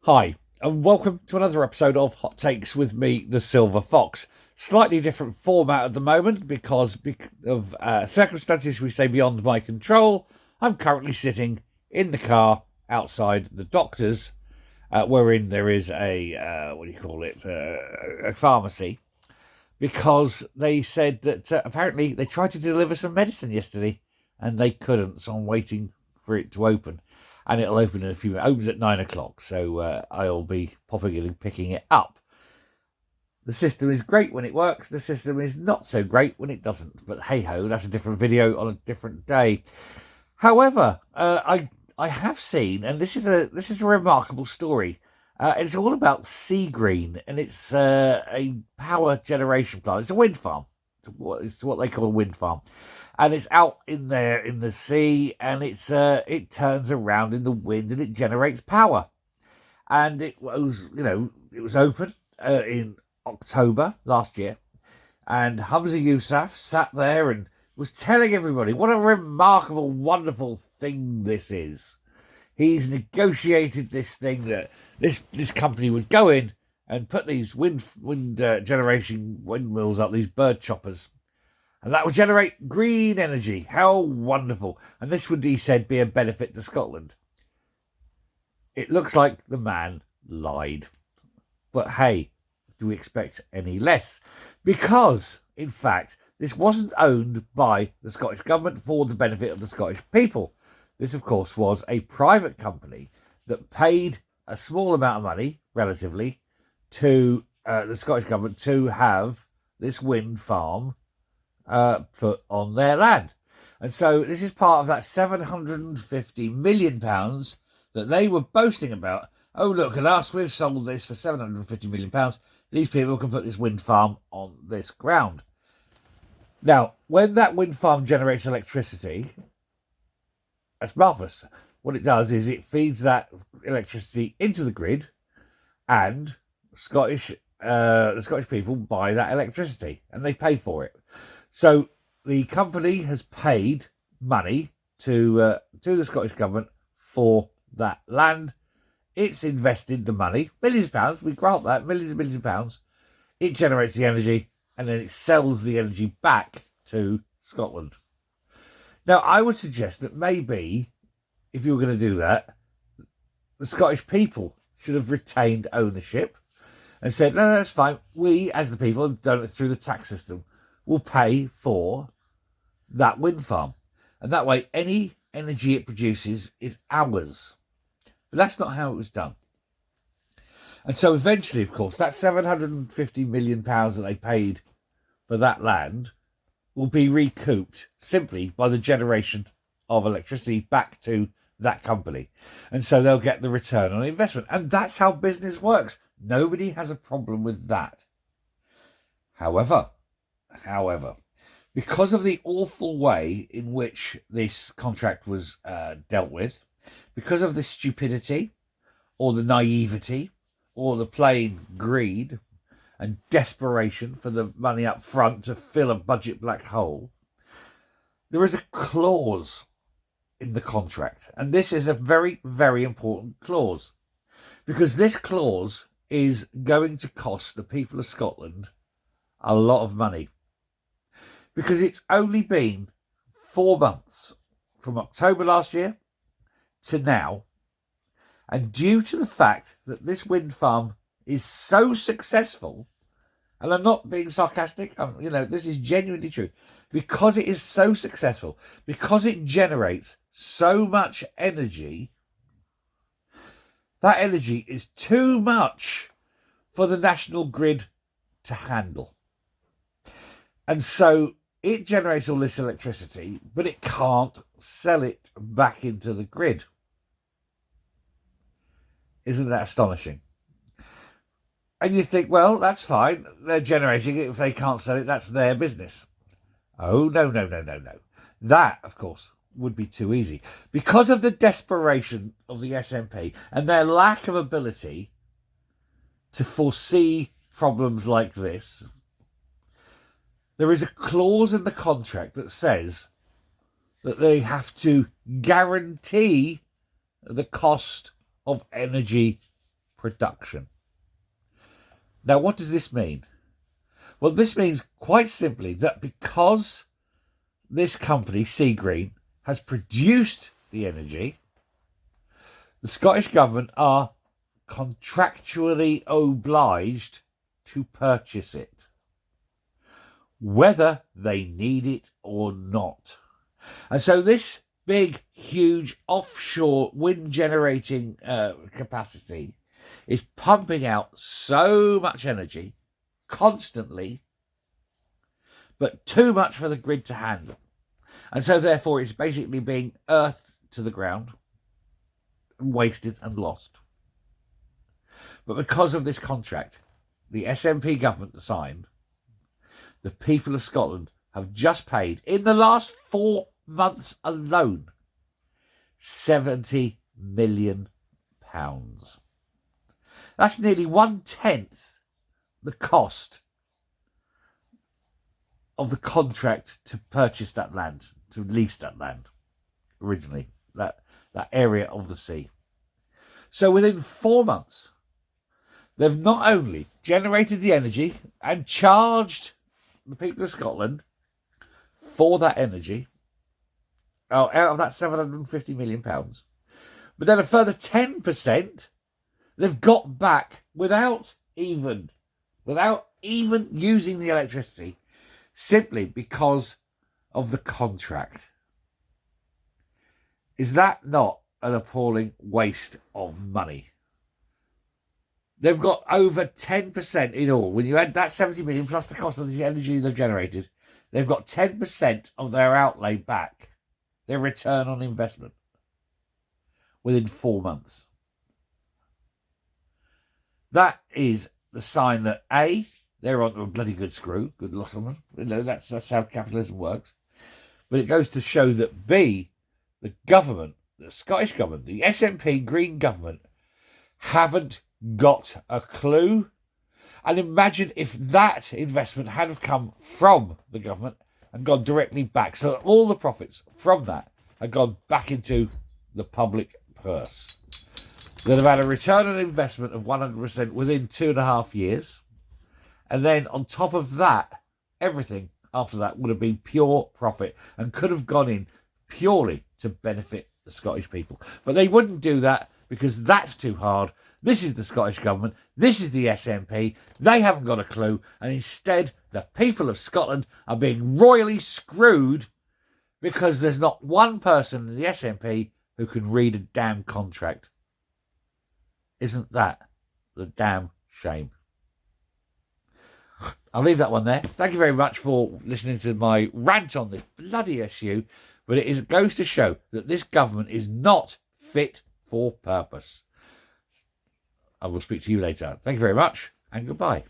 Hi, and welcome to another episode of Hot Takes with me, the Silver Fox. Slightly different format at the moment because of circumstances we say beyond my control. I'm currently sitting in the car outside the doctor's, wherein there is a pharmacy, because they said that apparently they tried to deliver some medicine yesterday and they couldn't, so I'm waiting for it to open. And it'll open in a few minutes. It opens at 9 o'clock, so I'll be popping in and picking it up. The system is great when it works. The system is not so great when it doesn't. But hey ho, that's a different video on a different day. However, I have seen, and this is a remarkable story. It's all about Seagreen, and it's a power generation plant. It's a wind farm. It's what they call a wind farm, and it's out in there in the sea, and it turns around in the wind and it generates power. And it was open in October last year, and Hamza Yousaf sat there and was telling everybody what a remarkable, wonderful thing this is. He's negotiated this thing that this company would go in and put these wind generation windmills up, these bird choppers, and that would generate green energy. How wonderful! And this would, he said, be a benefit to Scotland. It looks like the man lied, but hey, do we expect any less? Because, in fact, this wasn't owned by the Scottish Government for the benefit of the Scottish people. This, of course, was a private company that paid a small amount of money, relatively, to the Scottish Government to have this wind farm put on their land. And so this is part of that £750 million that they were boasting about. Oh, look at us, we've sold this for £750 million. These people can put this wind farm on this ground. Now, when that wind farm generates electricity, that's marvellous. What it does is it feeds that electricity into the grid, and the Scottish people buy that electricity and they pay for it. So the company has paid money to the Scottish Government for that land. It's invested the money, millions of pounds. We grant that, millions and millions of pounds. It generates the energy, and then it sells the energy back to Scotland. Now, I would suggest that maybe, if you were going to do that, the Scottish people should have retained ownership and said, no, that's fine. We, as the people, have done it through the tax system, will pay for that wind farm. And that way, any energy it produces is ours. But that's not how it was done. And so eventually, of course, that £750 million that they paid for that land will be recouped simply by the generation of electricity back to that company. And so they'll get the return on investment. And that's how business works. Nobody has a problem with that. However, because of the awful way in which this contract was dealt with, because of the stupidity or the naivety or the plain greed and desperation for the money up front to fill a budget black hole, there is a clause in the contract. And this is a very, very important clause, because this clause is going to cost the people of Scotland a lot of money. Because it's only been 4 months from October last year to now. And due to the fact that this wind farm is so successful, and I'm not being sarcastic, this is genuinely true, because it is so successful, because it generates so much energy, that energy is too much for the national grid to handle. And so it generates all this electricity, but it can't sell it back into the grid. Isn't that astonishing? And you think, well, that's fine. They're generating it. If they can't sell it, that's their business. Oh, no. That, of course, would be too easy. Because of the desperation of the SNP and their lack of ability to foresee problems like this, there is a clause in the contract that says that they have to guarantee the cost of energy production. Now, what does this mean? Well, this means quite simply that because this company, Seagreen, has produced the energy, the Scottish Government are contractually obliged to purchase it, whether they need it or not. And so this big, huge offshore wind generating capacity is pumping out so much energy constantly, but too much for the grid to handle. And so therefore it's basically being earthed to the ground, wasted and lost. But because of this contract the SNP government signed, the people of Scotland have just paid, in the last 4 months alone, £70 million. That's nearly 1/10 the cost of the contract to purchase that land, to lease that land originally, that area of the sea. So within 4 months, they've not only generated the energy and charged the people of Scotland for that energy, out of that £750 million, but then a further 10% they've got back without even using the electricity, simply because of the contract. Is that not an appalling waste of money? They've got over 10% in all. When you add that 70 million plus the cost of the energy they've generated, they've got 10% of their outlay back, their return on investment, within 4 months. That is the sign that A, they're onto a bloody good screw. Good luck on them. You know, that's how capitalism works. But it goes to show that B, the government, the Scottish government, the SNP Green government, haven't got a clue. And imagine if that investment had come from the government and gone directly back, so that all the profits from that had gone back into the public purse. They'd have had a return on investment of 100% within 2.5 years. And then on top of that, everything after that would have been pure profit and could have gone in purely to benefit the Scottish people. But they wouldn't do that because that's too hard. This is the Scottish government. This is the SNP. They haven't got a clue. And instead, the people of Scotland are being royally screwed because there's not one person in the SNP who can read a damn contract. Isn't that the damn shame? I'll leave that one there. Thank you very much for listening to my rant on this bloody issue. But it goes to show that this government is not fit for purpose. I will speak to you later. Thank you very much and goodbye.